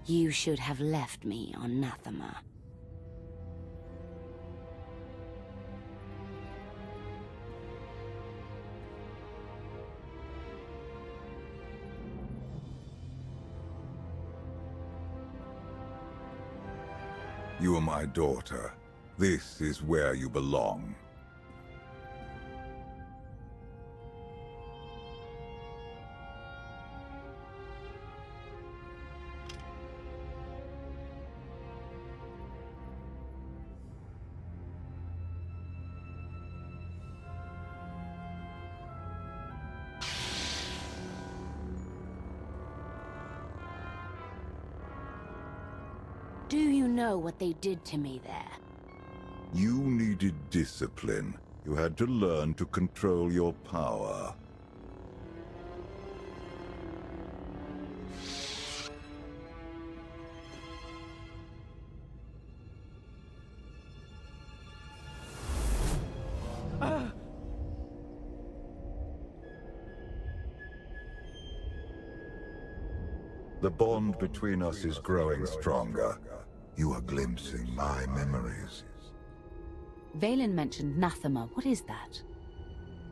You should have left me on Nathema. You are my daughter. This is where you belong. Do you know what they did to me there? You needed discipline. You had to learn to control your power. The bond between us is growing stronger. You are glimpsing my memories. Vaylin mentioned Nathema. What is that?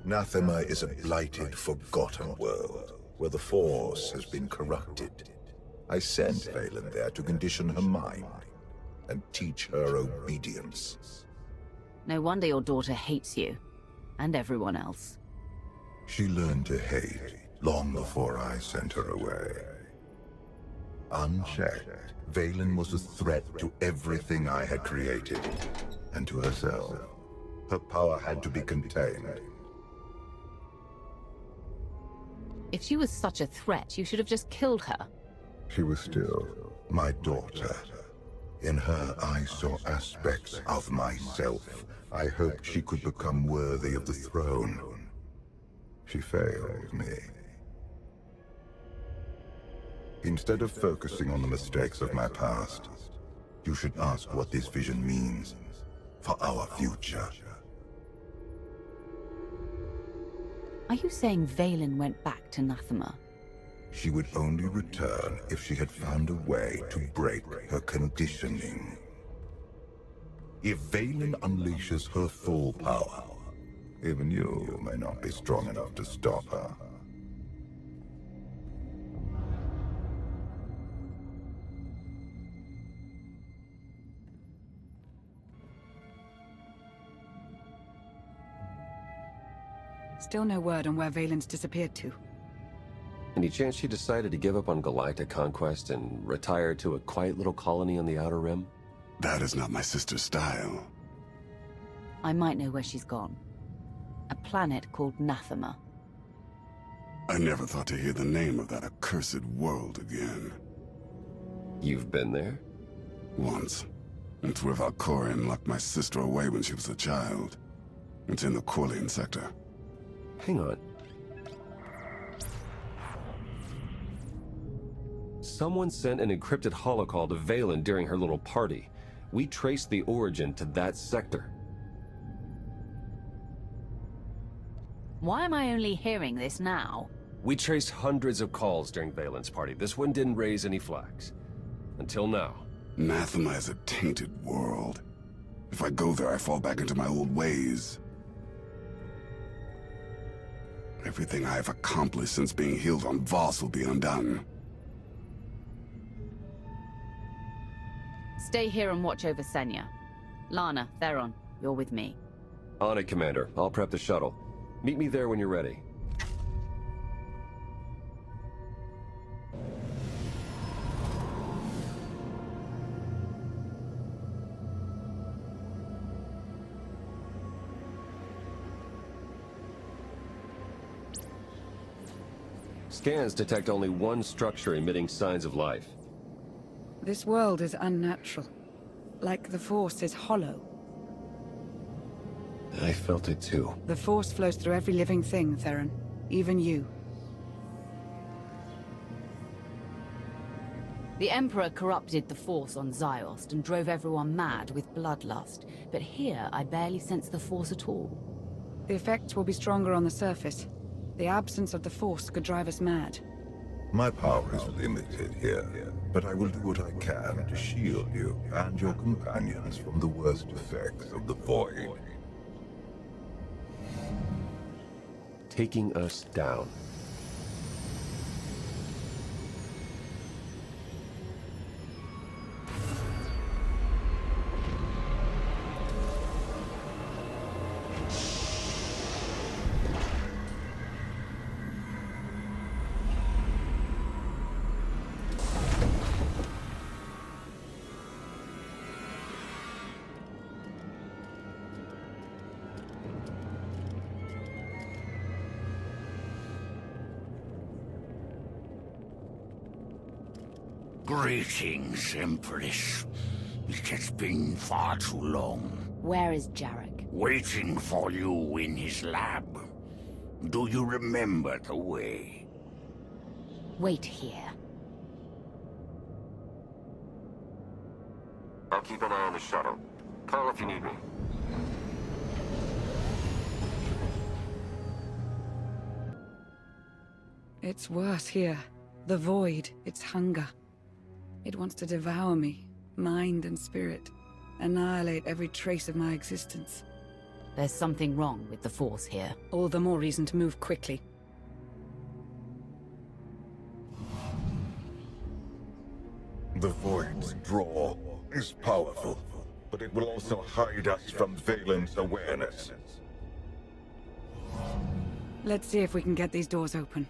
Nathema is a blighted, forgotten world, where the Force has been corrupted. I sent Vaylin there to condition her mind, and teach her obedience. No wonder your daughter hates you. And everyone else. She learned to hate long before I sent her away. Unchecked, Vaylin was a threat to everything I had created, and to herself. Her power had to be contained. If she was such a threat, you should have just killed her. She was still my daughter. In her, I saw aspects of myself. I hoped she could become worthy of the throne. She failed me. Instead of focusing on the mistakes of my past, you should ask what this vision means for our future. Are you saying Vaylin went back to Nathema? She would only return if she had found a way to break her conditioning. If Vaylin unleashes her full power, even you may not be strong enough to stop her. Still no word on where Vaylin's disappeared to. Any chance she decided to give up on galactic conquest and retire to a quiet little colony on the Outer Rim? That is not my sister's style. I might know where she's gone. A planet called Nathema. I never thought to hear the name of that accursed world again. You've been there? Once. It's where Valkorion locked my sister away when she was a child. It's in the Corlean sector. Hang on. Someone sent an encrypted holocall to Vaylin during her little party. We traced the origin to that sector. Why am I only hearing this now? We traced hundreds of calls during Vaylin's party. This one didn't raise any flags. Until now. Nathema is a tainted world. If I go there, I fall back into my old ways. Everything I have accomplished since being healed on Voss will be undone. Stay here and watch over Senya. Lana, Theron, you're with me. On it, Commander. I'll prep the shuttle. Meet me there when you're ready. Scans detect only one structure emitting signs of life. This world is unnatural. Like the Force is hollow. I felt it too. The Force flows through every living thing, Theron. Even you. The Emperor corrupted the Force on Ziost and drove everyone mad with bloodlust. But here, I barely sense the Force at all. The effects will be stronger on the surface. The absence of the Force could drive us mad. My power is limited here, but I will do what I can to shield you and your companions from the worst effects of the Void. Taking us down. Greetings, Empress. It has been far too long. Where is Jarek? Waiting for you in his lab. Do you remember the way? Wait here. I'll keep an eye on the shuttle. Call if you need me. It's worse here. The Void, its hunger. It wants to devour me, mind and spirit. Annihilate every trace of my existence. There's something wrong with the Force here. All the more reason to move quickly. The Void's draw is powerful, but it will also hide us from Valen's awareness. Let's see if we can get these doors open.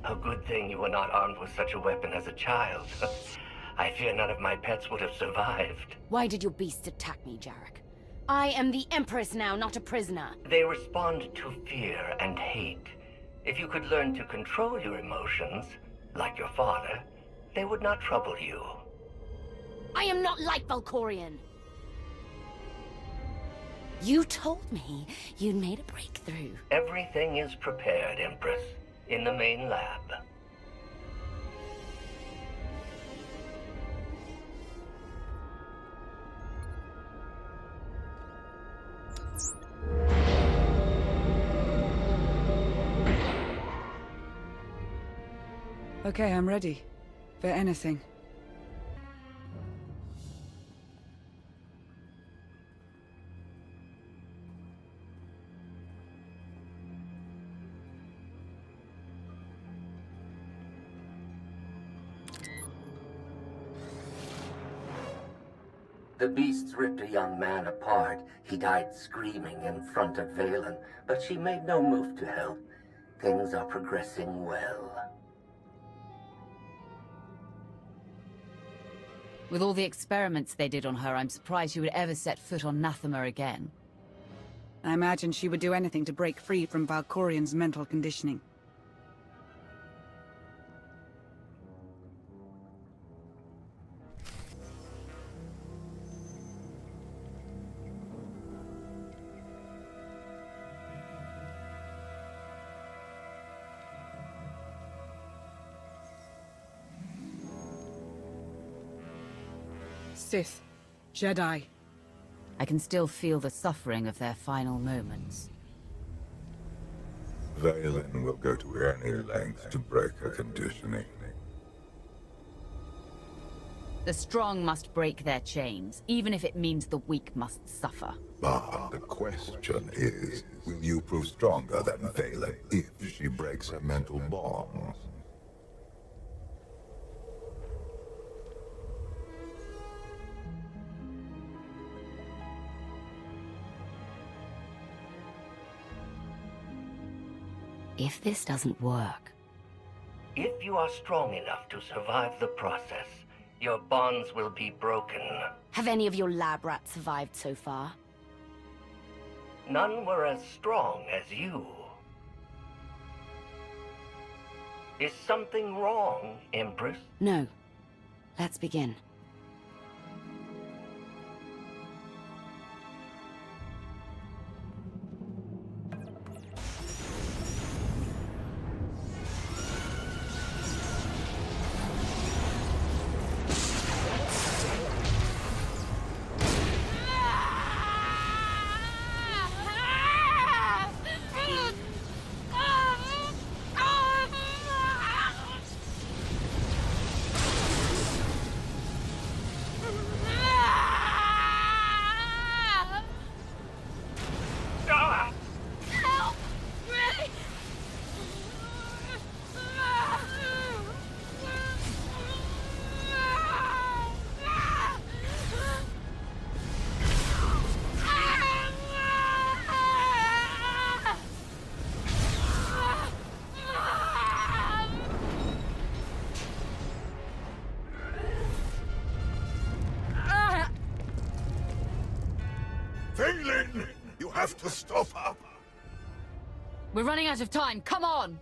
A good thing you were not armed with such a weapon as a child. I fear none of my pets would have survived. Why did your beasts attack me, Jarek? I am the Empress now, not a prisoner. They respond to fear and hate. If you could learn to control your emotions, like your father, they would not trouble you. I am not like Valkorion. You told me you'd made a breakthrough. Everything is prepared, Empress, in the main lab. Okay, I'm ready. For anything. The beasts ripped a young man apart. He died screaming in front of Valen, but she made no move to help. Things are progressing well. With all the experiments they did on her, I'm surprised she would ever set foot on Nathema again. I imagine she would do anything to break free from Valkorion's mental conditioning. Sith, Jedi. I can still feel the suffering of their final moments. Valen will go to any length to break her conditioning. The strong must break their chains, even if it means the weak must suffer. But the question is, will you prove stronger than Valen if she breaks her mental bonds? If this doesn't work... If you are strong enough to survive the process, your bonds will be broken. Have any of your lab rats survived so far? None were as strong as you. Is something wrong, Empress? No. Let's begin. Valen! You have to stop her! We're running out of time, come on!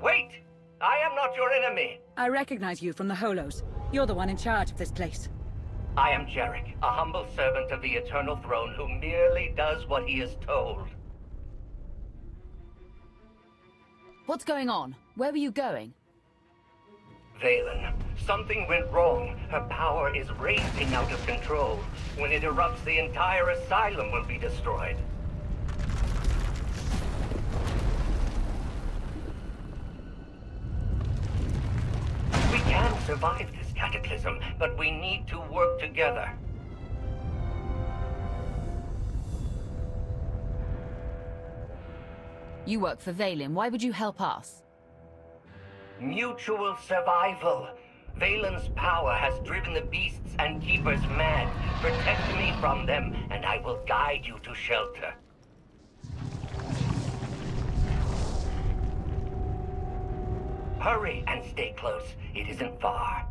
Wait! I am not your enemy! I recognize you from the Holos. You're the one in charge of this place. I am Jarek, a humble servant of the Eternal Throne who merely does what he is told. What's going on? Where were you going? Valen, something went wrong. Her power is racing out of control. When it erupts, the entire asylum will be destroyed. We can survive this cataclysm, but we need to work together. You work for Valen, why would you help us? Mutual survival. Valen's power has driven the beasts and keepers mad. Protect me from them, and I will guide you to shelter. Hurry and stay close. It isn't far.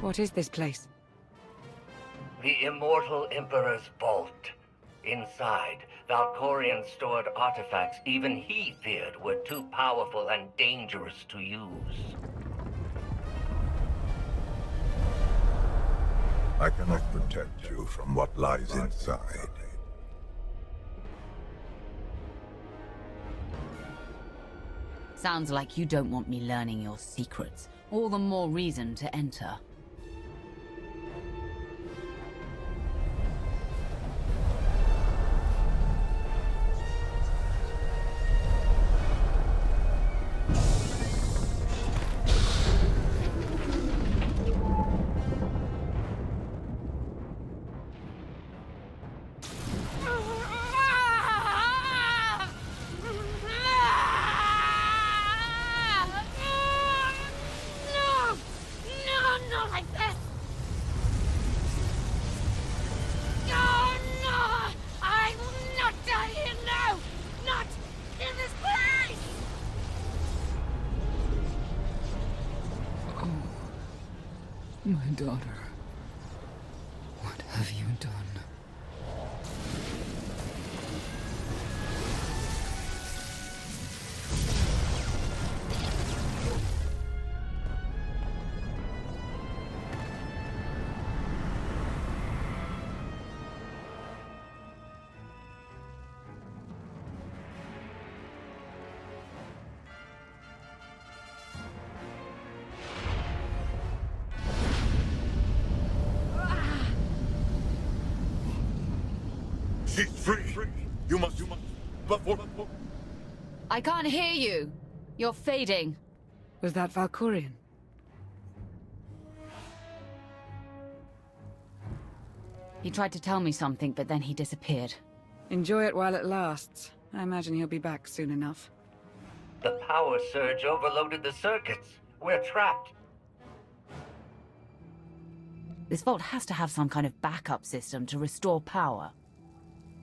What is this place? The Immortal Emperor's vault. Inside, Valkorion stored artifacts even he feared were too powerful and dangerous to use. I cannot protect you from what lies inside. Sounds like you don't want me learning your secrets. All the more reason to enter. My daughter. What have you done? She's free. You must. Before. I can't hear you. You're fading. Was that Valkorion? He tried to tell me something, but then he disappeared. Enjoy it while it lasts. I imagine he'll be back soon enough. The power surge overloaded the circuits. We're trapped. This vault has to have some kind of backup system to restore power.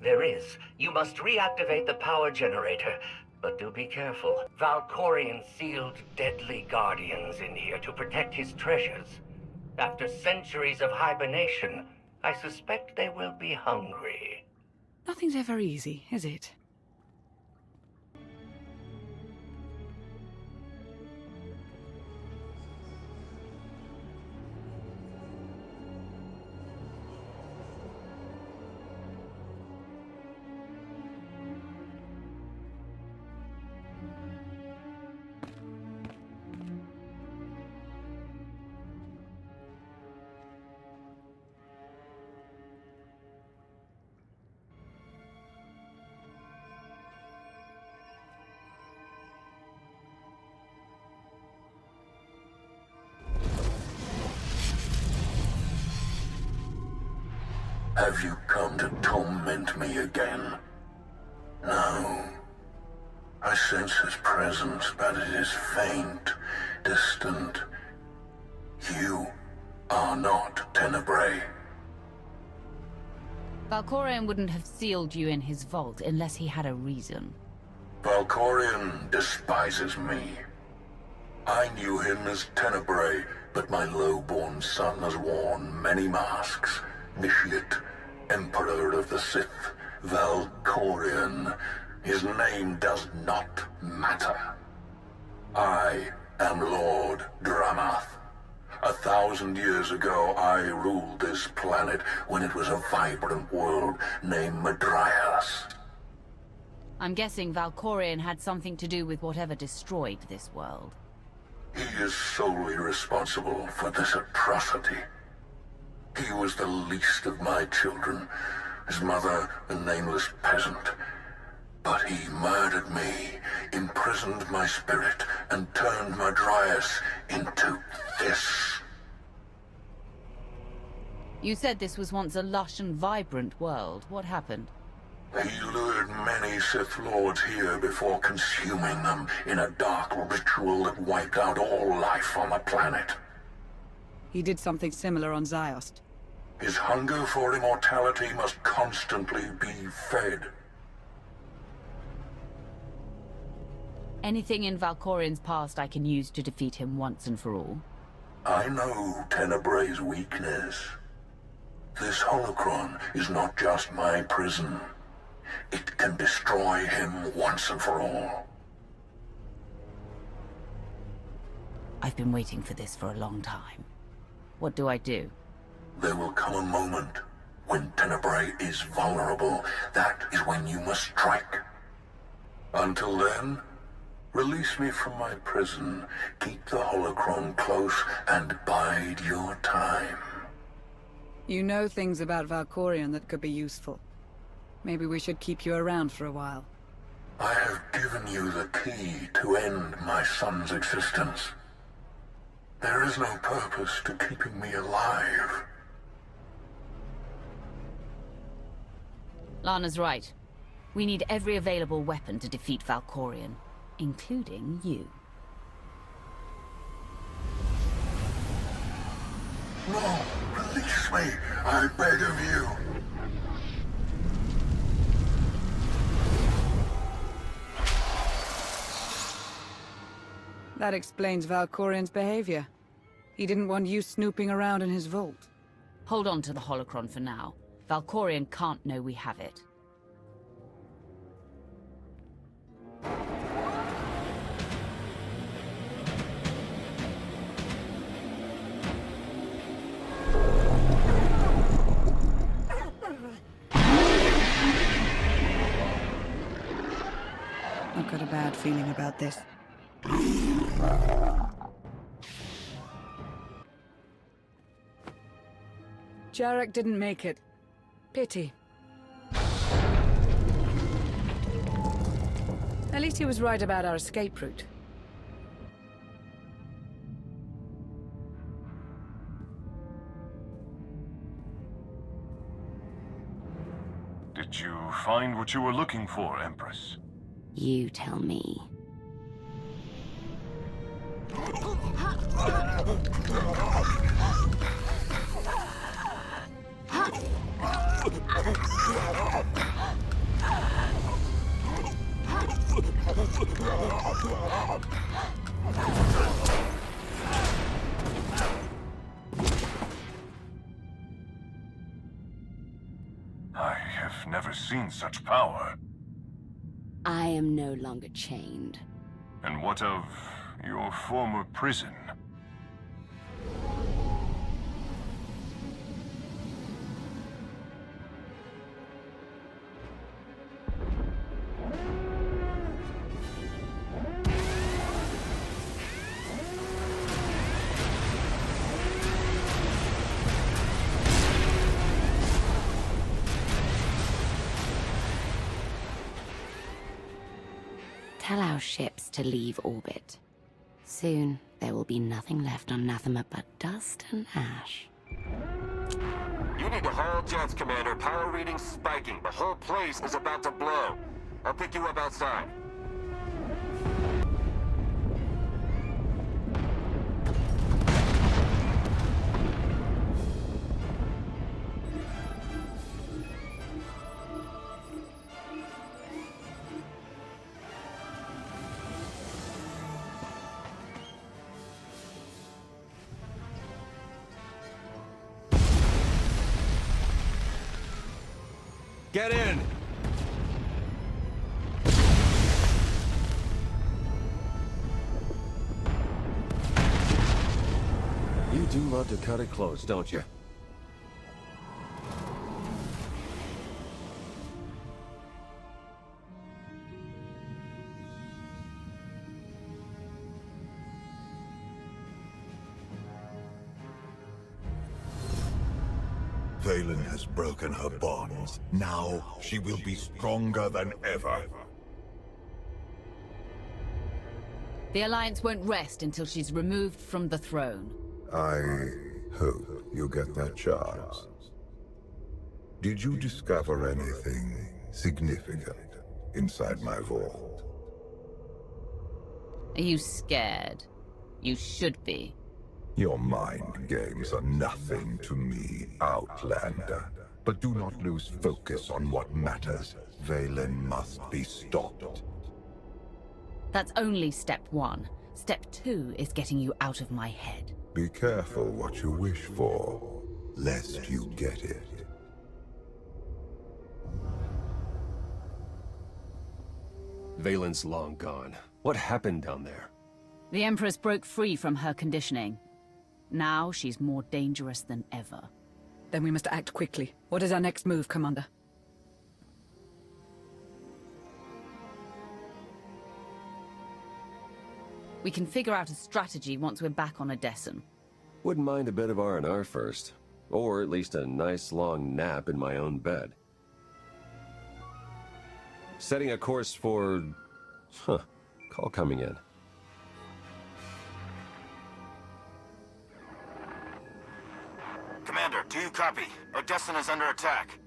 There is. You must reactivate the power generator. But do be careful. Valkorion sealed deadly guardians in here to protect his treasures. After centuries of hibernation, I suspect they will be hungry. Nothing's ever easy, is it? Have you come to torment me again? No. I sense his presence, but it is faint, distant. You are not Tenebrae. Valkorion wouldn't have sealed you in his vault unless he had a reason. Valkorion despises me. I knew him as Tenebrae, but my low-born son has worn many masks. Initiate, Emperor of the Sith, Valkorion. His name does not matter. I am Lord Dramath. 1,000 years ago, I ruled this planet when it was a vibrant world named Madrias. I'm guessing Valkorion had something to do with whatever destroyed this world. He is solely responsible for this atrocity. He was the least of my children, his mother a nameless peasant. But he murdered me, imprisoned my spirit, and turned Madrias into this. You said this was once a lush and vibrant world. What happened? He lured many Sith Lords here before consuming them in a dark ritual that wiped out all life on the planet. He did something similar on Ziost. His hunger for immortality must constantly be fed. Anything in Valkorion's past I can use to defeat him once and for all? I know Tenebrae's weakness. This holocron is not just my prison. It can destroy him once and for all. I've been waiting for this for a long time. What do I do? There will come a moment when Tenebrae is vulnerable. That is when you must strike. Until then, release me from my prison, keep the holocron close, and bide your time. You know things about Valkorion that could be useful. Maybe we should keep you around for a while. I have given you the key to end my son's existence. There is no purpose to keeping me alive. Lana's right. We need every available weapon to defeat Valkorion, including you. No, release me, I beg of you. That explains Valkorion's behavior. He didn't want you snooping around in his vault. Hold on to the holocron for now. Valkorion can't know we have it. I've got a bad feeling about this. Jarek didn't make it. Pity. At least he was right about our escape route. Did you find what you were looking for, Empress? You tell me. I have never seen such power. I am no longer chained. And what of your former prison? Tell our ships to leave orbit. Soon, there will be nothing left on Nathema but dust and ash. You need to haul jets, Commander. Power readings spiking. The whole place is about to blow. I'll pick you up outside. Get in! You do love to cut it close, don't you? Valen has broken her bonds. Now she will be stronger than ever. The Alliance won't rest until she's removed from the throne. I hope you get that chance. Did you discover anything significant inside my vault? Are you scared? You should be. Your mind games are nothing to me, Outlander. But do not lose focus on what matters. Valen must be stopped. That's only step one. Step two is getting you out of my head. Be careful what you wish for, lest you get it. Valen's long gone. What happened down there? The Empress broke free from her conditioning. Now she's more dangerous than ever. Then we must act quickly. What is our next move, Commander? We can figure out a strategy once we're back on Odessan. Wouldn't mind a bit of R&R first. Or at least a nice long nap in my own bed. Setting a course for... Call coming in. Commander, do you copy? Odessan is under attack.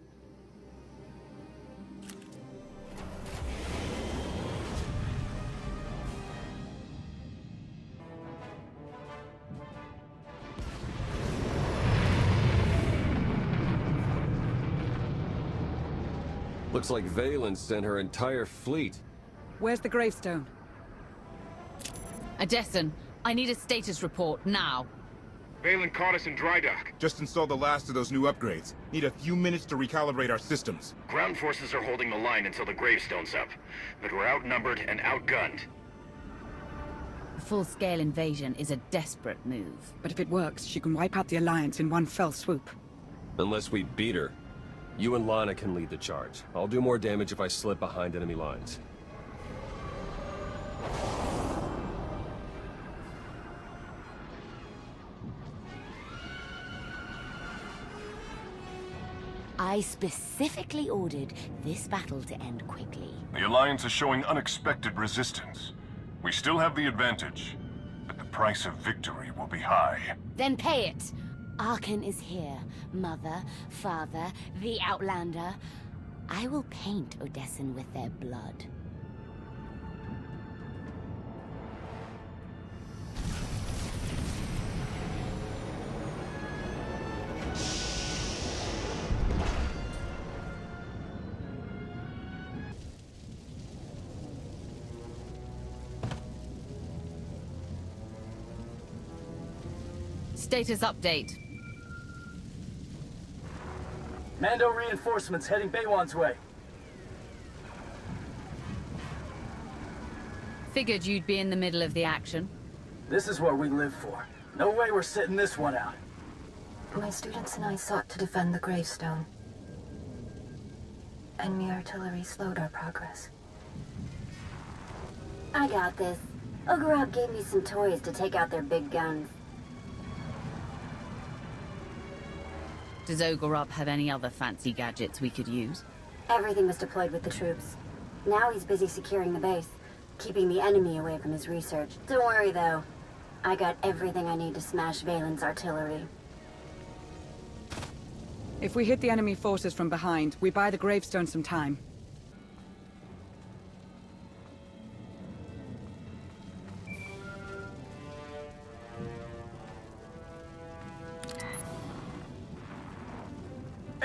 Looks like Valen sent her entire fleet. Where's the gravestone? Odessan, I need a status report now. Valen caught us in dry dock. Just installed the last of those new upgrades. Need a few minutes to recalibrate our systems. Ground forces are holding the line until the gravestone's up. But we're outnumbered and outgunned. A full-scale invasion is a desperate move. But if it works, she can wipe out the Alliance in one fell swoop. Unless we beat her. You and Lana can lead the charge. I'll do more damage if I slip behind enemy lines. I specifically ordered this battle to end quickly. The Alliance is showing unexpected resistance. We still have the advantage, but the price of victory will be high. Then pay it! Arkan is here. Mother, father, the Outlander. I will paint Odessan with their blood. Status update. Mando reinforcements heading Baywan's way. Figured you'd be in the middle of the action. This is what we live for. No way we're sitting this one out. My students and I sought to defend the gravestone. Enemy artillery slowed our progress. I got this. Ogorab gave me some toys to take out their big guns. Does Ogorab have any other fancy gadgets we could use? Everything was deployed with the troops. Now he's busy securing the base, keeping the enemy away from his research. Don't worry, though. I got everything I need to smash Valen's artillery. If we hit the enemy forces from behind, we buy the gravestone some time.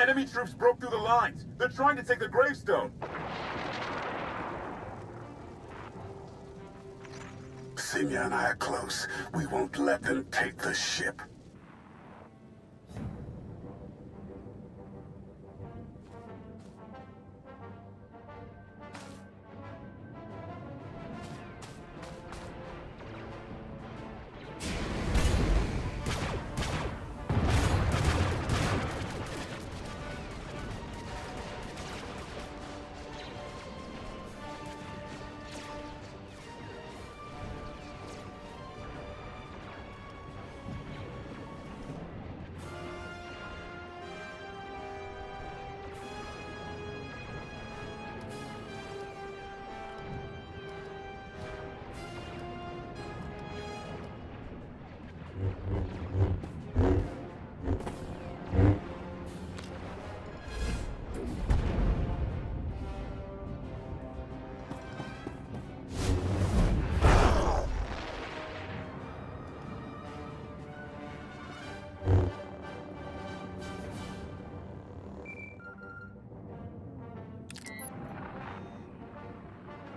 Enemy troops broke through the lines. They're trying to take the gravestone. Simya and I are close. We won't let them take the ship.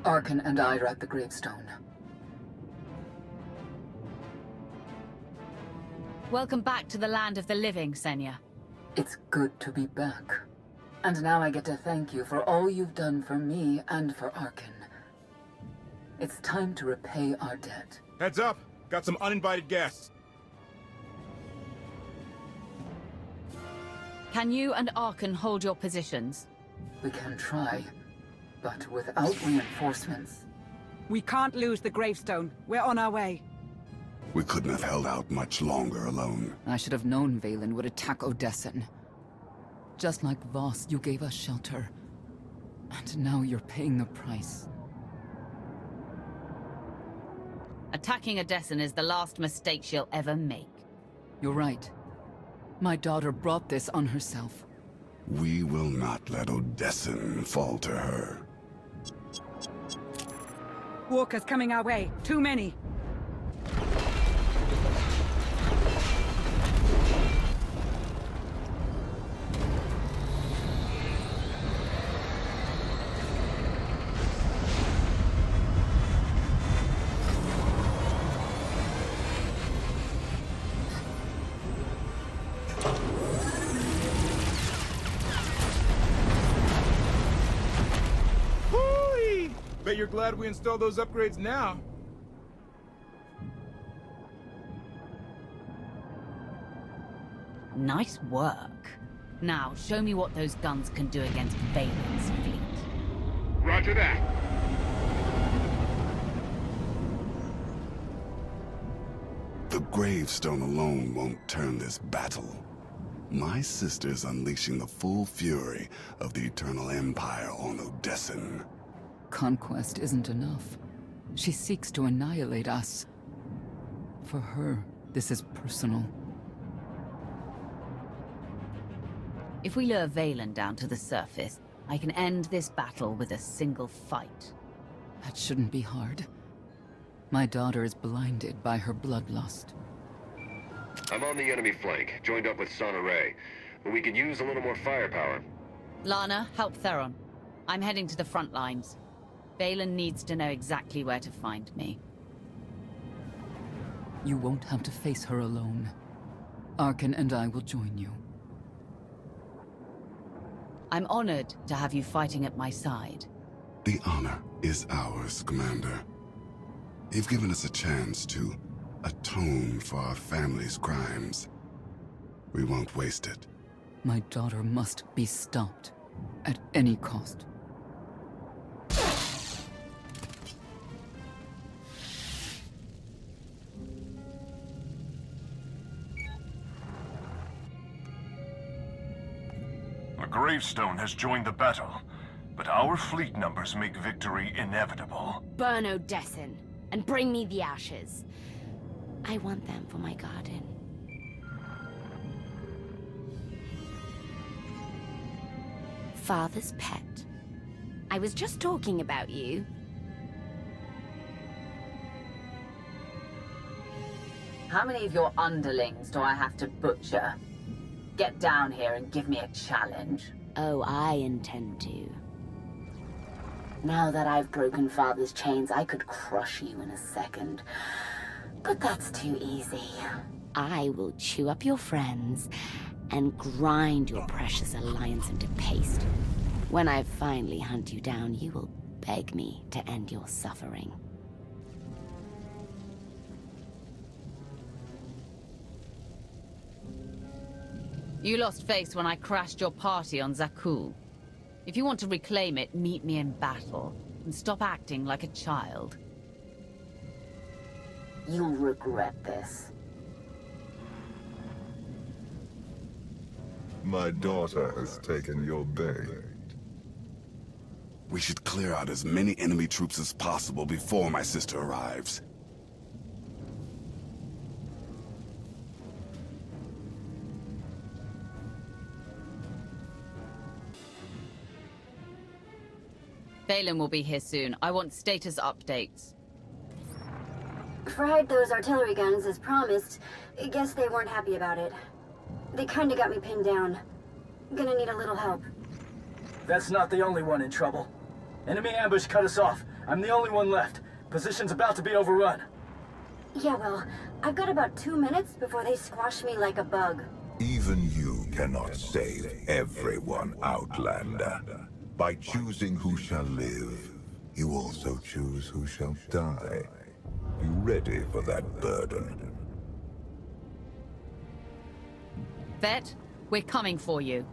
Arkan and I are at the gravestone. Welcome back to the land of the living, Senya. It's good to be back. And now I get to thank you for all you've done for me and for Arkan. It's time to repay our debt. Heads up! Got some uninvited guests. Can you and Arkan hold your positions? We can try, but without reinforcements. We can't lose the gravestone. We're on our way. We couldn't have held out much longer alone. I should have known Valen would attack Odessan. Just like Voss, you gave us shelter. And now you're paying the price. Attacking Odessan is the last mistake she'll ever make. You're right. My daughter brought this on herself. We will not let Odessan fall to her. Walkers coming our way. Too many. Bet you're glad we installed those upgrades now. Nice work. Now, show me what those guns can do against Valen's fleet. Roger that. The gravestone alone won't turn this battle. My sister's unleashing the full fury of the Eternal Empire on Odessan. Conquest isn't enough. She seeks to annihilate us. For her, this is personal. If we lure Valen down to the surface, I can end this battle with a single fight. That shouldn't be hard. My daughter is blinded by her bloodlust. I'm on the enemy flank, joined up with Sana Ray, but we could use a little more firepower. Lana, help Theron. I'm heading to the front lines. Valen needs to know exactly where to find me. You won't have to face her alone. Arkin and I will join you. I'm honored to have you fighting at my side. The honor is ours, Commander. You've given us a chance to atone for our family's crimes. We won't waste it. My daughter must be stopped at any cost. The gravestone has joined the battle, but our fleet numbers make victory inevitable. Burn Odessan, and bring me the ashes. I want them for my garden. Father's pet. I was just talking about you. How many of your underlings do I have to butcher? Get down here and give me a challenge. Oh, I intend to. Now that I've broken Father's chains, I could crush you in a second. But that's too easy. I will chew up your friends and grind your precious alliance into paste. When I finally hunt you down, you will beg me to end your suffering. You lost face when I crashed your party on Zakul. If you want to reclaim it, meet me in battle, and stop acting like a child. You'll regret this. My daughter has taken your bait. We should clear out as many enemy troops as possible before my sister arrives. Valen will be here soon. I want status updates. Fried those artillery guns as promised. I guess they weren't happy about it. They kinda got me pinned down. Gonna need a little help. That's not the only one in trouble. Enemy ambush cut us off. I'm the only one left. Position's about to be overrun. Yeah, well, I've got about 2 minutes before they squash me like a bug. Even you cannot save everyone, Outlander. By choosing who shall live, you also choose who shall die. You ready for that burden? Vet, we're coming for you.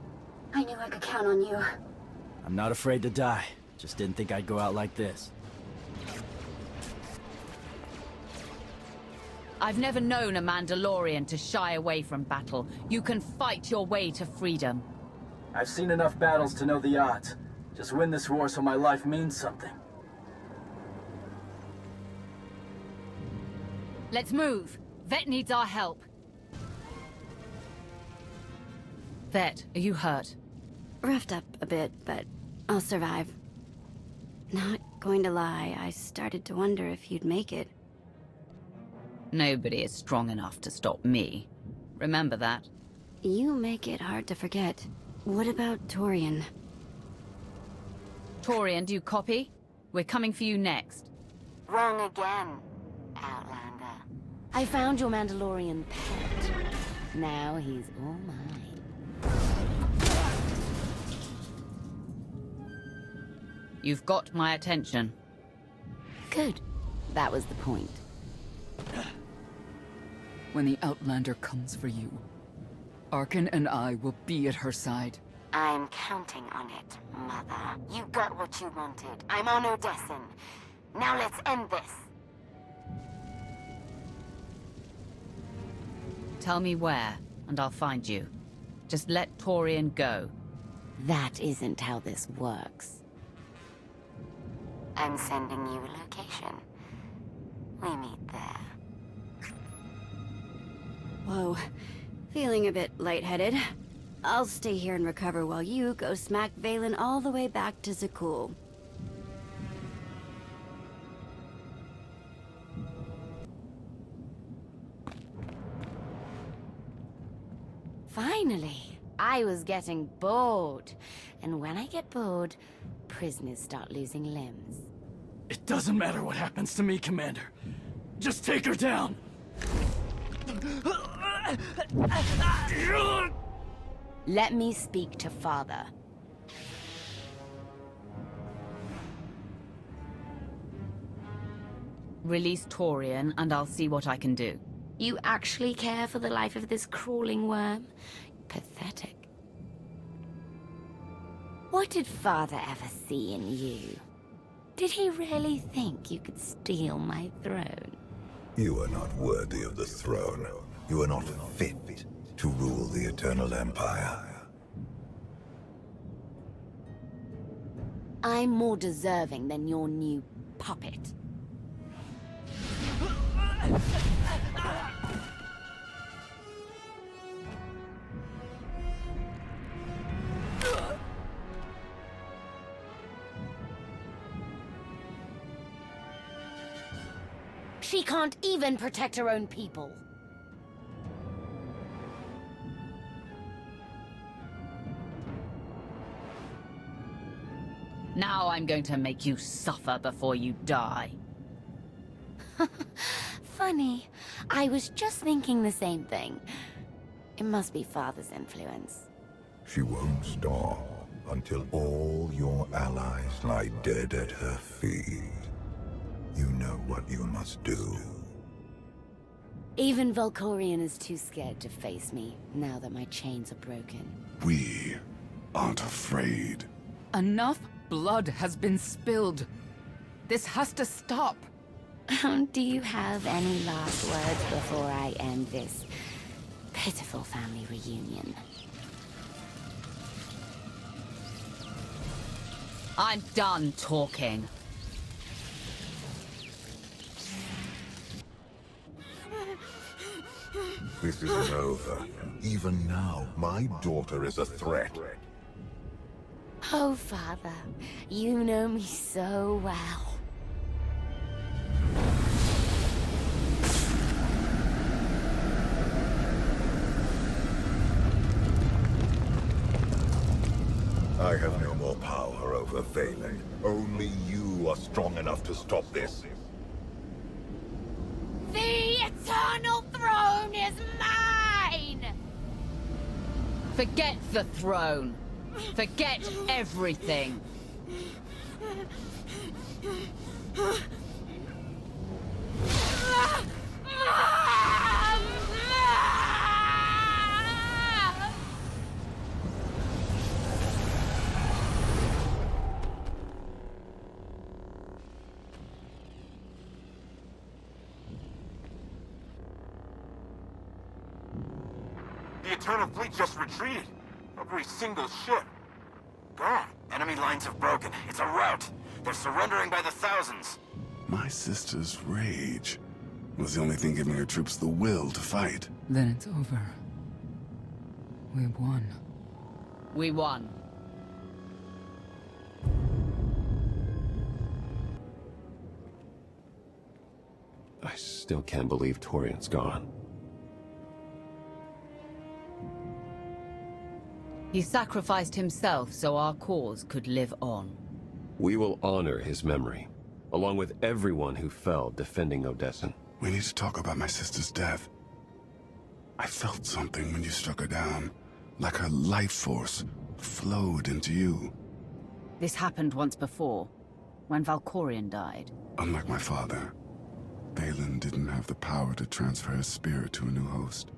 I knew I could count on you. I'm not afraid to die. Just didn't think I'd go out like this. I've never known a Mandalorian to shy away from battle. You can fight your way to freedom. I've seen enough battles to know the odds. Just win this war so my life means something. Let's move. Vet needs our help. Vet, are you hurt? Roughed up a bit, but I'll survive. Not going to lie, I started to wonder if you'd make it. Nobody is strong enough to stop me. Remember that. You make it hard to forget. What about Torian? Torian, do you copy? We're coming for you next. Wrong again, Outlander. I found your Mandalorian pet. Now he's all mine. You've got my attention. Good. That was the point. When the Outlander comes for you, Arkin and I will be at her side. I'm counting on it, Mother. You got what you wanted. I'm on Odessan. Now let's end this. Tell me where, and I'll find you. Just let Torian go. That isn't how this works. I'm sending you a location. We meet there. Whoa. Feeling a bit lightheaded. I'll stay here and recover while you go smack Valen all the way back to Zakul. Finally! I was getting bored. And when I get bored, prisoners start losing limbs. It doesn't matter what happens to me, Commander. Just take her down! Let me speak to Father. Release Torian, and I'll see what I can do. You actually care for the life of this crawling worm? Pathetic. What did Father ever see in you? Did he really think you could steal my throne? You are not worthy of the throne. You are not fit to rule the Eternal Empire. I'm more deserving than your new puppet. She can't even protect her own people. Now I'm going to make you suffer before you die. Funny. I was just thinking the same thing. It must be Father's influence. She won't stop until all your allies lie dead at her feet. You know what you must do. Even Valkorion is too scared to face me, now that my chains are broken. We aren't afraid. Enough blood has been spilled. This has to stop. Do you have any last words before I end this pitiful family reunion? I'm done talking. This isn't over. Even now, my daughter is a threat. Oh, Father, you know me so well. I have no more power over Valen. Only you are strong enough to stop this. The Eternal Throne is mine! Forget the throne. Forget everything. The Eternal Fleet just retreated. Every single ship. Gone. Enemy lines have broken. It's a rout. They're surrendering by the thousands. My sister's rage was the only thing giving her troops the will to fight. Then it's over. We won. We won. I still can't believe Torian's gone. He sacrificed himself so our cause could live on. We will honor his memory, along with everyone who fell defending Odessan. We need to talk about my sister's death. I felt something when you struck her down, like her life force flowed into you. This happened once before. when Valkorion died. Unlike my father, Valen didn't have the power to transfer his spirit to a new host.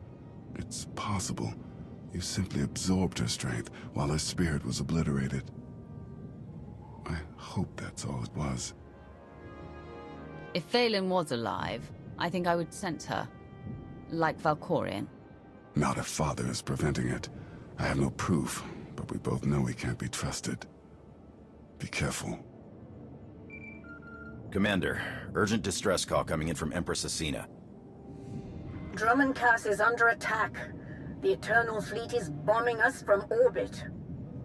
It's possible you simply absorbed her strength while her spirit was obliterated. I hope that's all it was. If Valen was alive, I think I would sense her. Like Valkorion. Not if father is preventing it. I have no proof, but we both know he can't be trusted. Be careful. Commander, urgent distress call coming in from Empress Asina. Drummond Cass is under attack. The Eternal Fleet is bombing us from orbit.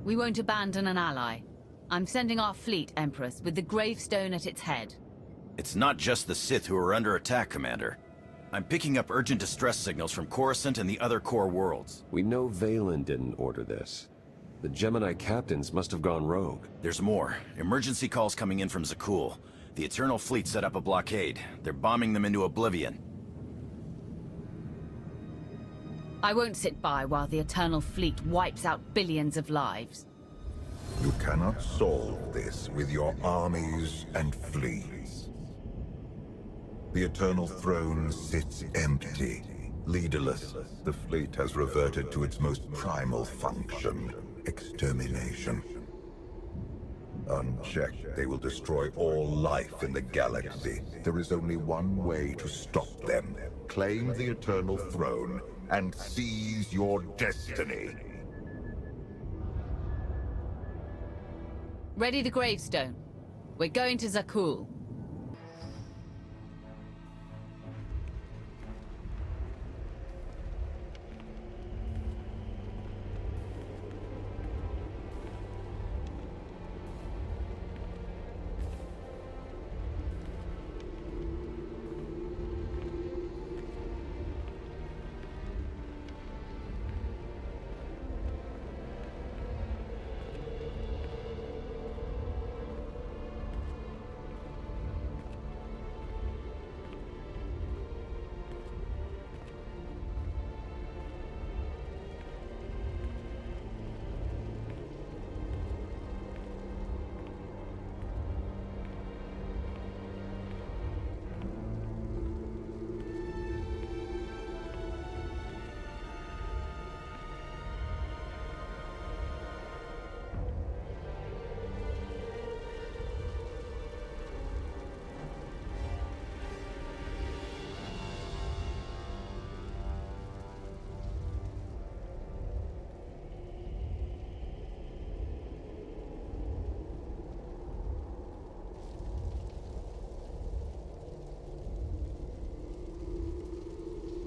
We won't abandon an ally. I'm sending our fleet, Empress, with the gravestone at its head. It's not just the Sith who are under attack, Commander. I'm picking up urgent distress signals from Coruscant and the other core worlds. We know Valen didn't order this. The Gemini captains must have gone rogue. There's more. Emergency calls coming in from Zakul. The Eternal Fleet set up a blockade. They're bombing them into oblivion. I won't sit by while the Eternal Fleet wipes out billions of lives. You cannot solve this with your armies and fleets. The Eternal Throne sits empty, leaderless. The fleet has reverted to its most primal function, extermination. Unchecked, they will destroy all life in the galaxy. There is only one way to stop them. Claim the Eternal Throne and seize your destiny. Ready the gravestone. We're going to Zakul.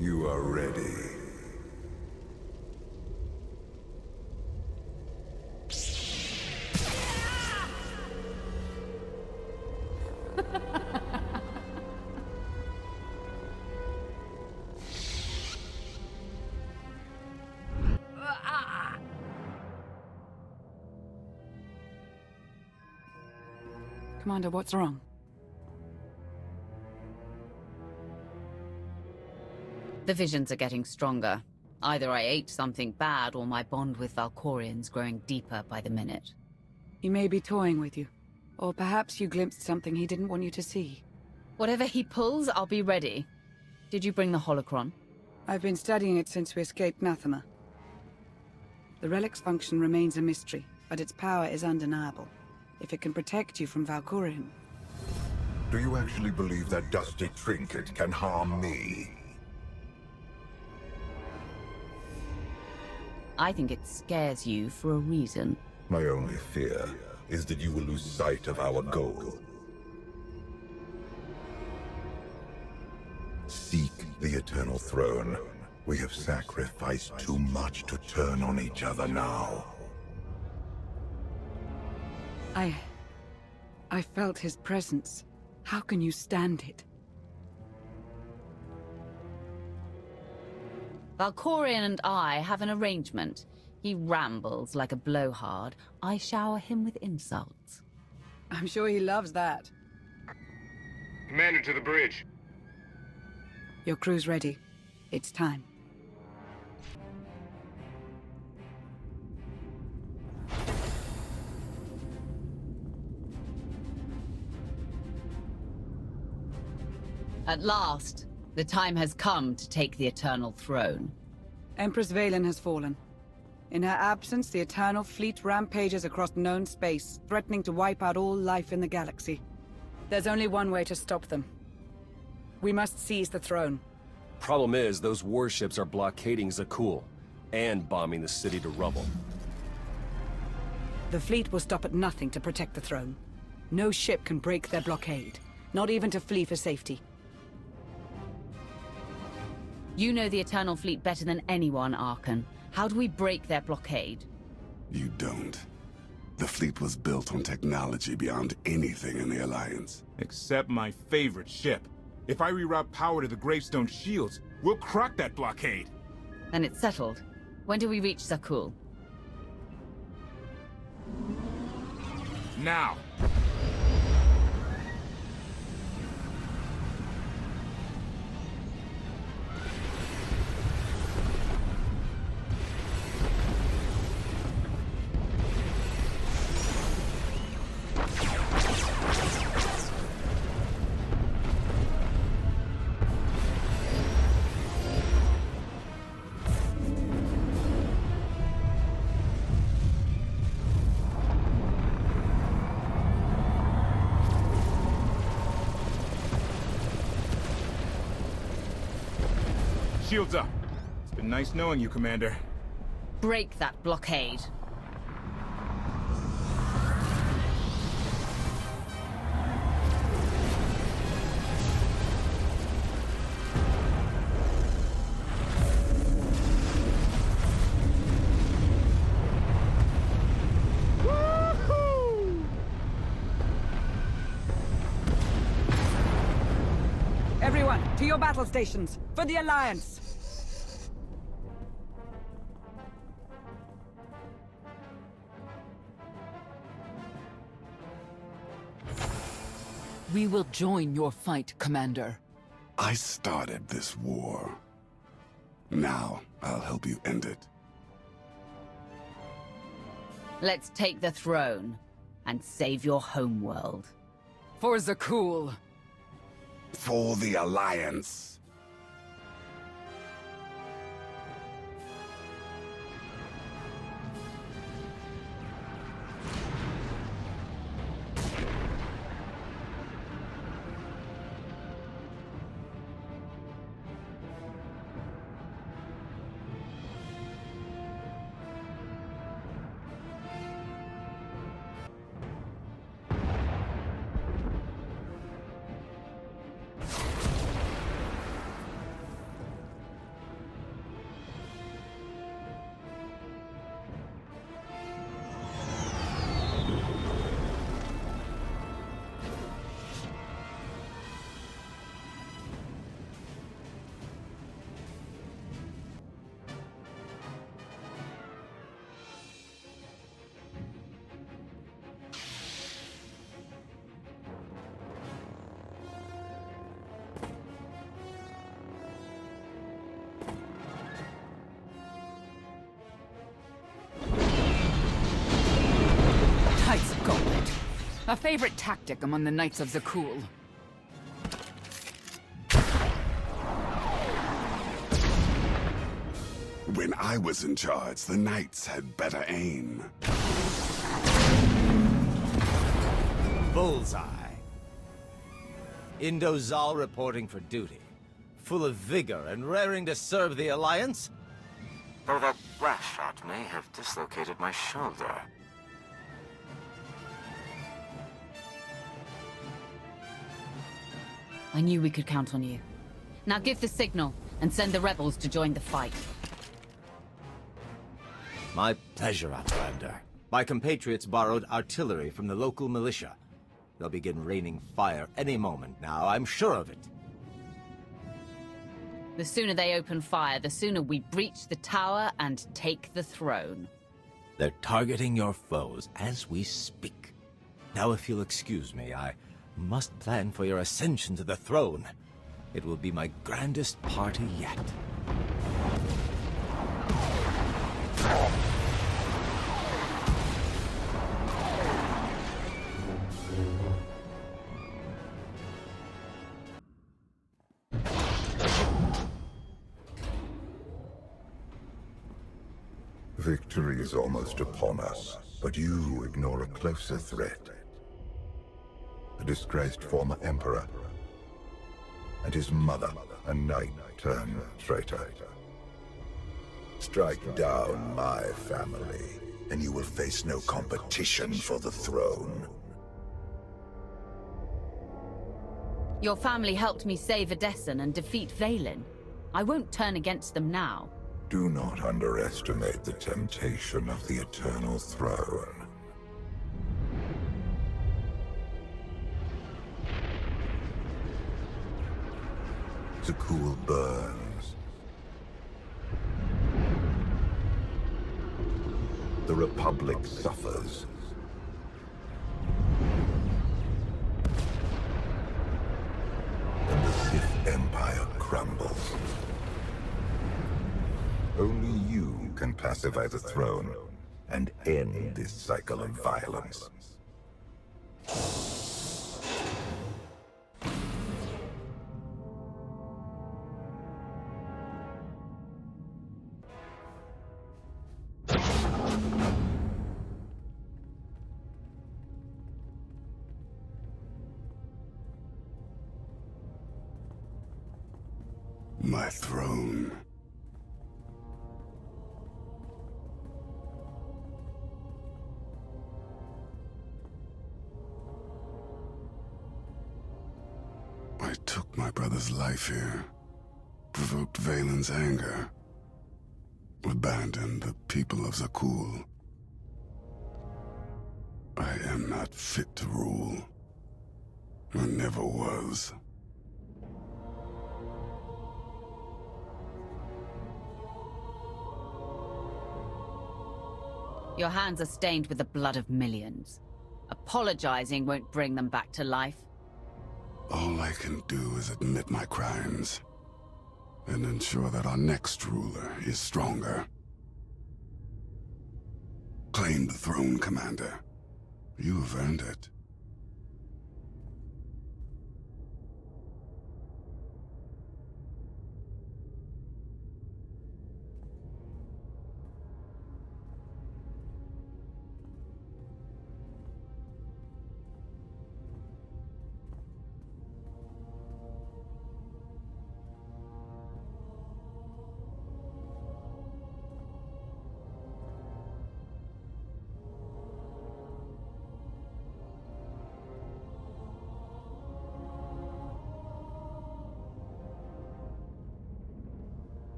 You are ready. Commander, what's wrong? The visions are getting stronger. Either I ate something bad or my bond with Valkorion's growing deeper by the minute. He may be toying with you. Or perhaps you glimpsed something he didn't want you to see. Whatever he pulls, I'll be ready. Did you bring the holocron? I've been studying it since we escaped Nathema. The relic's function remains a mystery, but its power is undeniable. If it can protect you from Valkorion. Do you actually believe that dusty trinket can harm me? I think it scares you for a reason. My only fear is that you will lose sight of our goal. Seek the Eternal Throne. We have sacrificed too much to turn on each other now. I felt his presence. How can you stand it? Valkorion and I have an arrangement. He rambles like a blowhard. I shower him with insults. I'm sure he loves that. Commander, to the bridge. Your crew's ready. It's time. At last, the time has come to take the Eternal Throne. Empress Valen has fallen. In her absence, the Eternal Fleet rampages across known space, threatening to wipe out all life in the galaxy. There's only one way to stop them. We must seize the throne. Problem is, those warships are blockading Zakul, and bombing the city to rubble. The fleet will stop at nothing to protect the throne. No ship can break their blockade, not even to flee for safety. You know the Eternal Fleet better than anyone, Archon. How do we break their blockade? You don't. The fleet was built on technology beyond anything in the Alliance. Except my favorite ship. If I reroute power to the Gravestone shields, we'll crack that blockade. Then it's settled. When do we reach Zakul? Now! Shields up. It's been nice knowing you, Commander. Break that blockade. Everyone, to your battle stations, for the Alliance! We will join your fight, Commander. I started this war. Now, I'll help you end it. Let's take the throne and save your homeworld. For Zakul. For the Alliance. A favorite tactic among the Knights of Zakul. When I was in charge, the Knights had better aim. Bullseye. Indozal reporting for duty. Full of vigor and raring to serve the Alliance. Though that blast shot may have dislocated my shoulder. I knew we could count on you. Now give the signal and send the rebels to join the fight. My pleasure, Outlander. My compatriots borrowed artillery from the local militia. They'll begin raining fire any moment now, I'm sure of it. The sooner they open fire, the sooner we breach the tower and take the throne. They're targeting your foes as we speak. Now, if you'll excuse me, I must plan for your ascension to the throne. It will be my grandest party yet. Victory is almost upon us, but you ignore a closer threat. A disgraced former emperor, and his mother, a knight-turned-traitor. Strike down my family, and you will face no competition for the throne. Your family helped me save Odessan and defeat Vaylin. I won't turn against them now. Do not underestimate the temptation of the Eternal Throne. Zakul burns. The Republic suffers. And the Sith Empire crumbles. Only you can pacify the throne and end this cycle of violence. My throne. I took my brother's life here, provoked Vaylin's anger, abandoned the people of Zakul. I am not fit to rule. I never was. Your hands are stained with the blood of millions. Apologizing won't bring them back to life. All I can do is admit my crimes, and ensure that our next ruler is stronger. Claim the throne, Commander. You have earned it.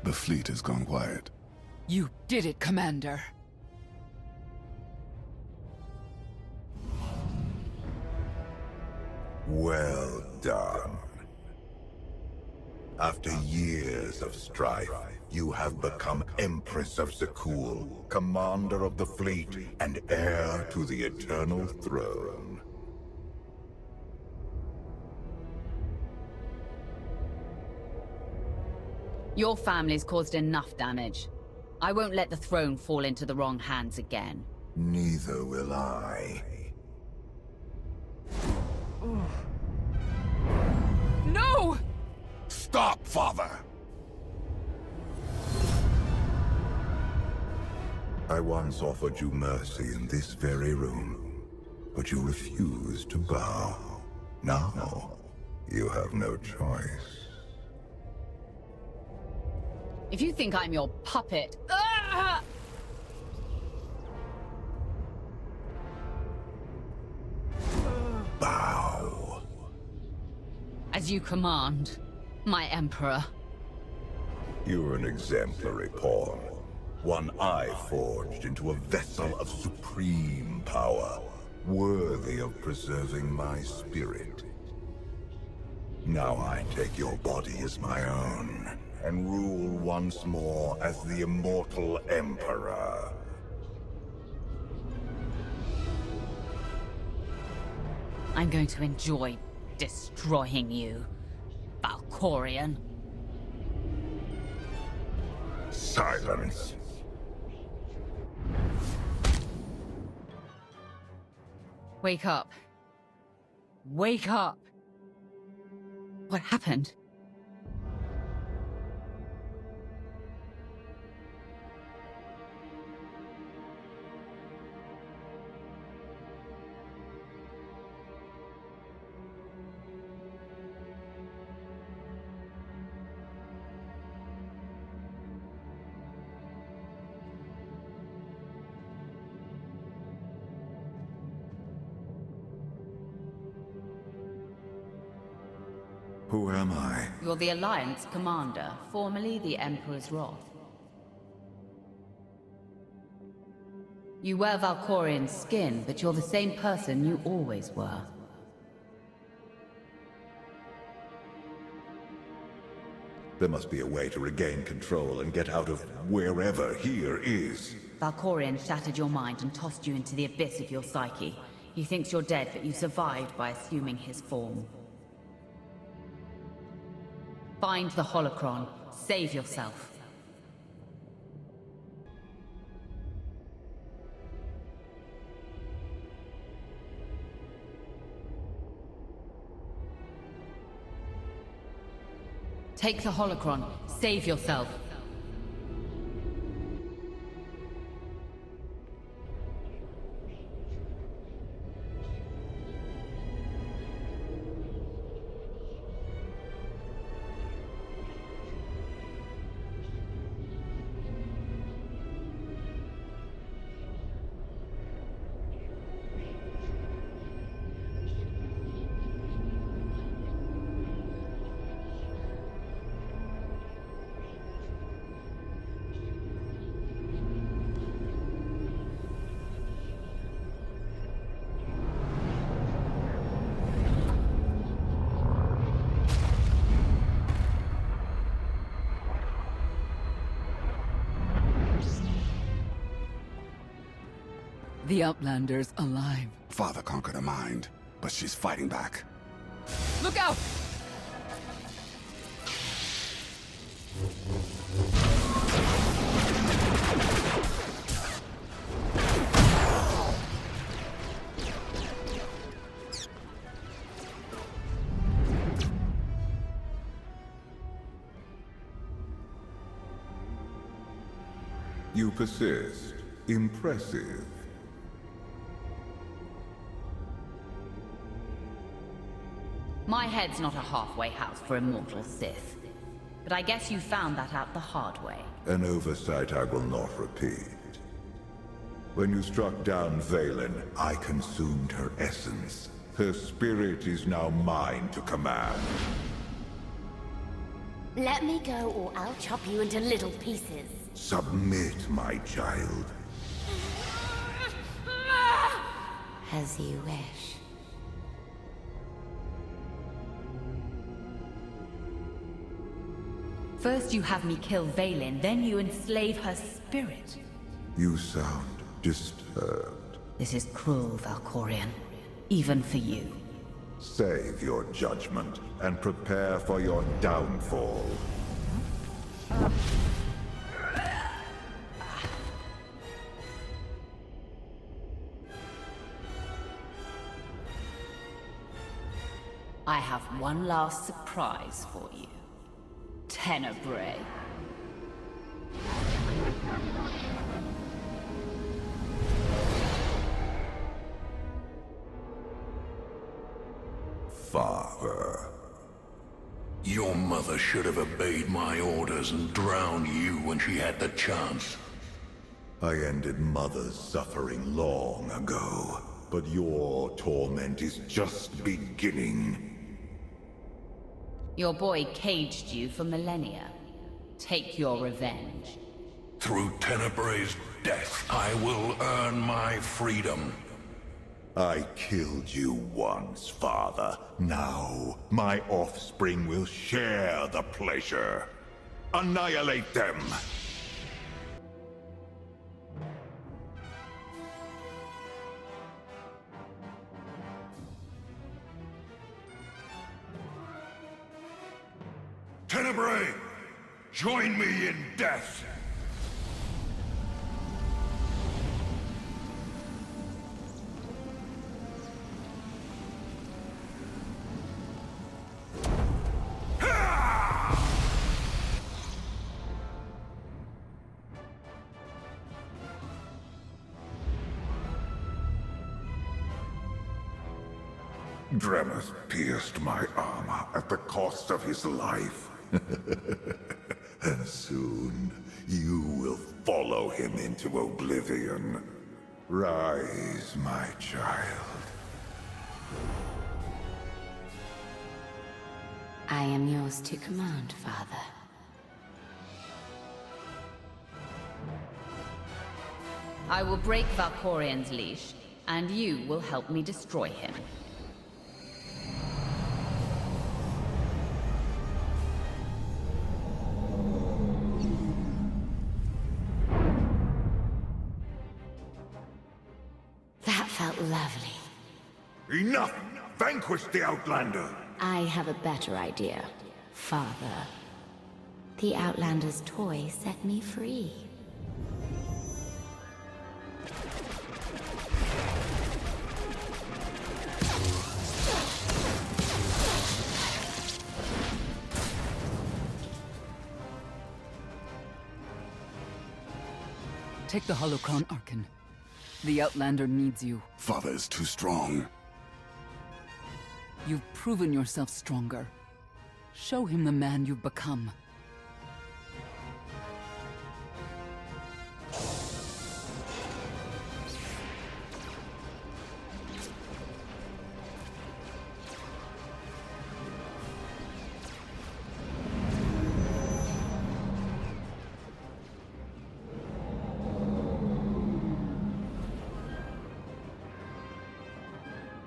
The fleet has gone quiet. You did it, Commander. Well done. After years of strife, you have become Empress of Zakul, commander of the fleet, and heir to the Eternal Throne. Your family's caused enough damage. I won't let the throne fall into the wrong hands again. Neither will I. No! Stop, Father! I once offered you mercy in this very room, but you refused to bow. Now, you have no choice. If you think I'm your puppet... Bow. As you command, my Emperor. You're an exemplary pawn. One I forged into a vessel of supreme power, worthy of preserving my spirit. Now I take your body as my own, and rule once more as the immortal Emperor. I'm going to enjoy destroying you, Valkorion. Silence. Wake up. Wake up! What happened? Who am I? You're the Alliance Commander, formerly the Emperor's Wrath. You wear Valkorion's skin, but you're the same person you always were. There must be a way to regain control and get out of wherever here is. Valkorion shattered your mind and tossed you into the abyss of your psyche. He thinks you're dead, but you survived by assuming his form. Find the holocron. Save yourself. Take the holocron. Save yourself. The Outlander's alive. Father conquered her mind, but she's fighting back. Look out! You persist. Impressive. My head's not a halfway house for immortal Sith. But I guess you found that out the hard way. An oversight I will not repeat. When you struck down Valen, I consumed her essence. Her spirit is now mine to command. Let me go or I'll chop you into little pieces. Submit, my child. As you wish. First you have me kill Valen, then you enslave her spirit. You sound disturbed. This is cruel, Valkorion. Even for you. Save your judgment and prepare for your downfall. I have one last surprise for you. Tenebrae. Father. Your mother should have obeyed my orders and drowned you when she had the chance. I ended Mother's suffering long ago, but your torment is just beginning. Your boy caged you for millennia. Take your revenge. Through Tenebrae's death, I will earn my freedom. I killed you once, Father. Now, my offspring will share the pleasure. Annihilate them! Tenebrae! Join me in death! Dremus pierced my armor at the cost of his life. And soon, you will follow him into oblivion. Rise, my child. I am yours to command, Father. I will break Valkorian's leash, and you will help me destroy him. That felt lovely. Enough! Vanquish the Outlander! I have a better idea, Father. The Outlander's toy set me free. Take the holocron, Arkin. The Outlander needs you. Father is too strong. You've proven yourself stronger. Show him the man you've become.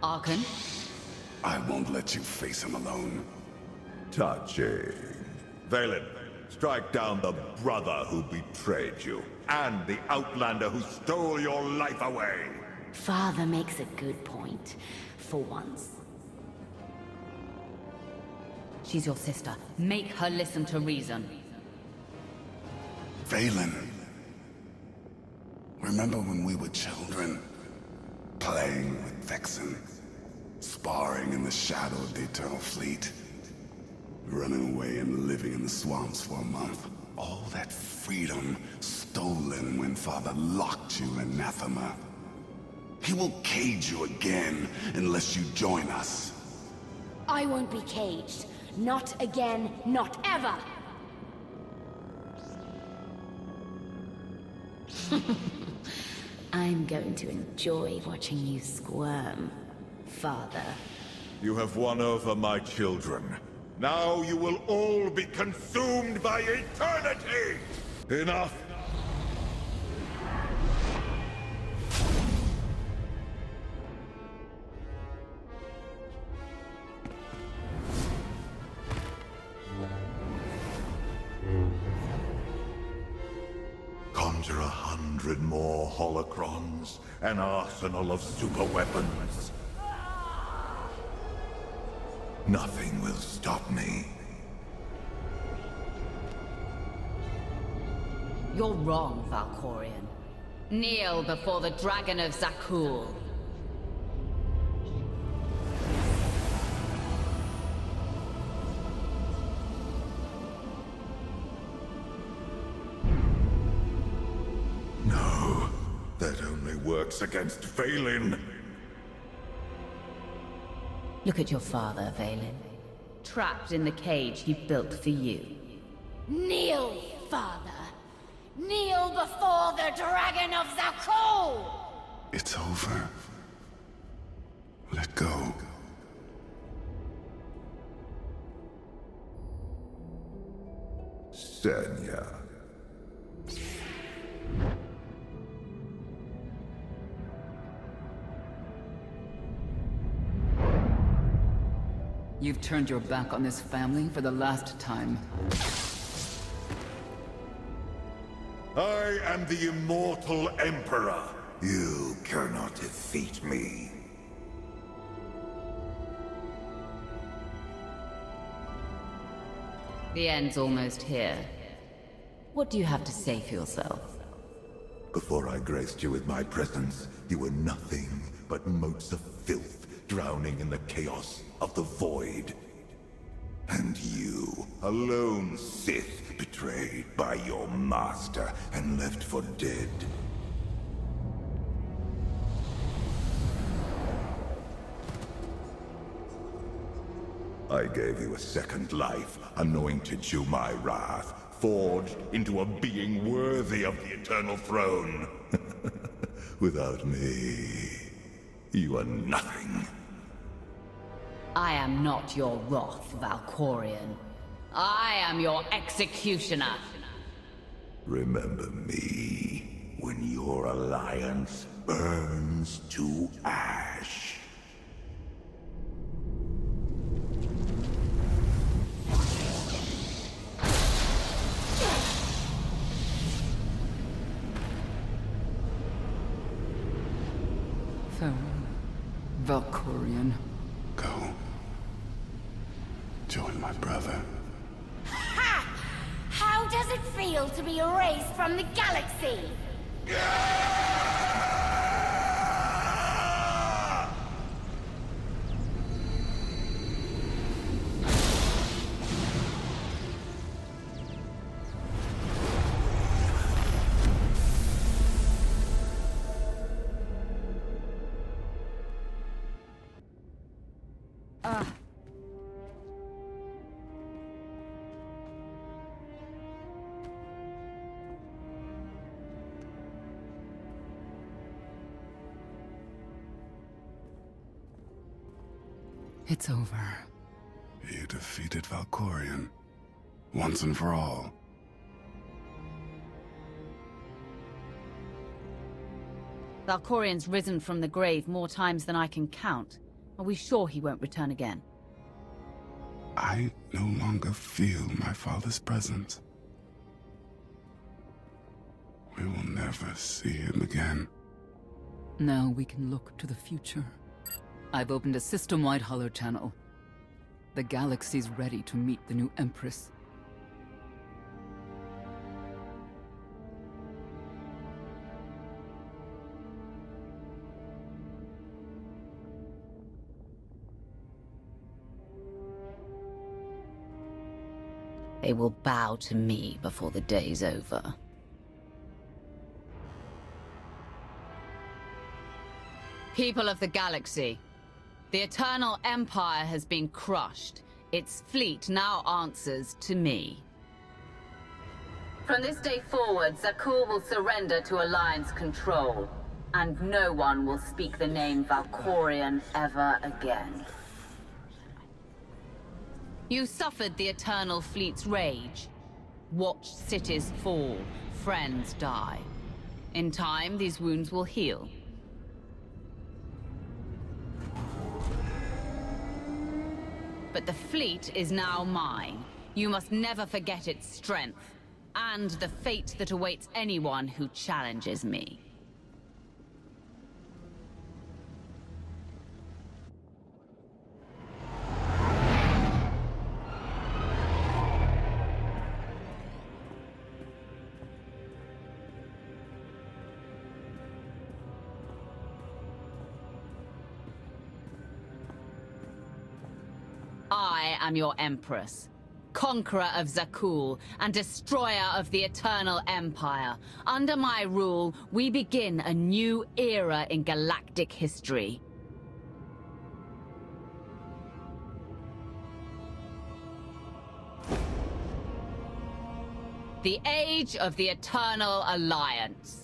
Arkin? I won't let you face him alone. Touching. Valen, strike down the brother who betrayed you, and the Outlander who stole your life away. Father makes a good point, for once. She's your sister. Make her listen to reason. Valen. Remember when we were children? Playing with Vexen. Sparring in the shadow of the Eternal Fleet. Running away and living in the swamps for a month. All that freedom stolen when Father locked you in anathema. He will cage you again unless you join us. I won't be caged. Not again, not ever! I'm going to enjoy watching you squirm, Father. You have won over my children. Now you will all be consumed by eternity! Enough! Conjure 100 more holocrons, an arsenal of superweapons. Nothing will stop me. You're wrong, Valkorian. Kneel before the Dragon of Zakul. No, that only works against Valen. Look at your father, Valen. Trapped in the cage he built for you. Kneel, Father! Kneel before the Dragon of Zakul! It's over. Let go. Senya. You've turned your back on this family for the last time. I am the immortal Emperor. You cannot defeat me. The end's almost here. What do you have to say for yourself? Before I graced you with my presence, you were nothing but motes of filth drowning in the chaos of the void. And you, a lone Sith, betrayed by your master and left for dead. I gave you a second life, anointed you my wrath, forged into a being worthy of the eternal throne. Without me, you are nothing. I am not your wrath, Valkorion. I am your executioner. Remember me when your alliance burns to ash. Farewell, Valkorion. Go. Join my brother. Ha! How does it feel to be erased from the galaxy? It's over. You defeated Valkorion. Once and for all. Valkorion's risen from the grave more times than I can count. Are we sure he won't return again? I no longer feel my father's presence. We will never see him again. Now we can look to the future. I've opened a system-wide holo channel. The galaxy's ready to meet the new Empress. They will bow to me before the day's over. People of the galaxy, the Eternal Empire has been crushed. Its fleet now answers to me. From this day forward, Zakuul will surrender to Alliance control, and no one will speak the name Valkorion ever again. You suffered the Eternal Fleet's rage. Watched cities fall, friends die. In time, these wounds will heal. But the fleet is now mine. You must never forget its strength, and the fate that awaits anyone who challenges me. I am your Empress, conqueror of Zakuul, and destroyer of the Eternal Empire. Under my rule, we begin a new era in galactic history. The Age of the Eternal Alliance.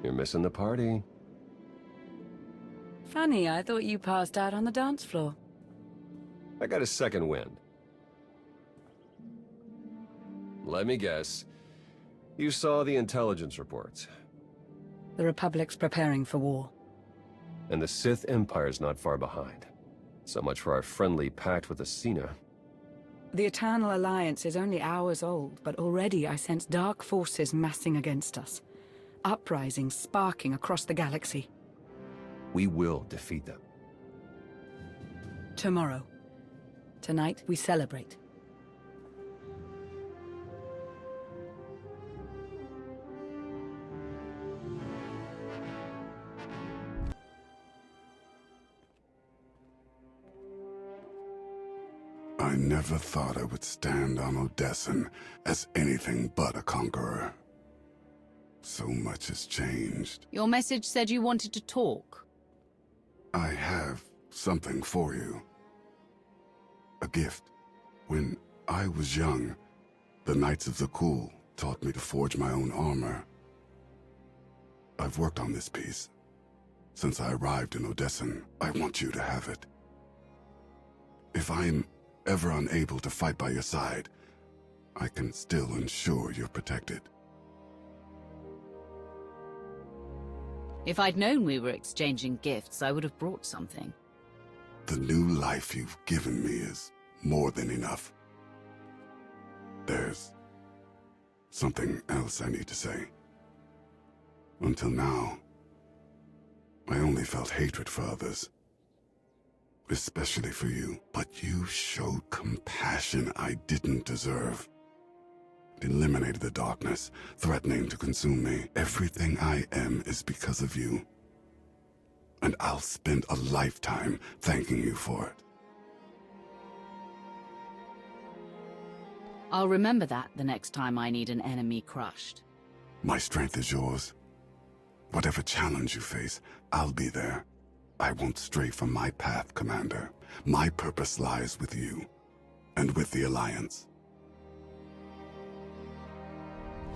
You're missing the party. Funny, I thought you passed out on the dance floor. I got a second wind. Let me guess. You saw the intelligence reports. The Republic's preparing for war. And the Sith Empire's not far behind. So much for our friendly pact with Asina. The Eternal Alliance is only hours old, but already I sense dark forces massing against us. Uprisings sparking across the galaxy. We will defeat them. Tomorrow. Tonight, we celebrate. I never thought I would stand on Odessan as anything but a conqueror. So much has changed. Your message said you wanted to talk. I have something for you. A gift. When I was young, the Knights of the Cool taught me to forge my own armor. I've worked on this piece. Since I arrived in Odessan, I want you to have it. If I'm ever unable to fight by your side, I can still ensure you're protected. If I'd known we were exchanging gifts, I would have brought something. The new life you've given me is more than enough. There's something else I need to say. Until now, I only felt hatred for others. Especially for you. But you showed compassion I didn't deserve. It eliminated the darkness, threatening to consume me. Everything I am is because of you. And I'll spend a lifetime thanking you for it. I'll remember that the next time I need an enemy crushed. My strength is yours. Whatever challenge you face, I'll be there. I won't stray from my path, Commander. My purpose lies with you, and with the Alliance.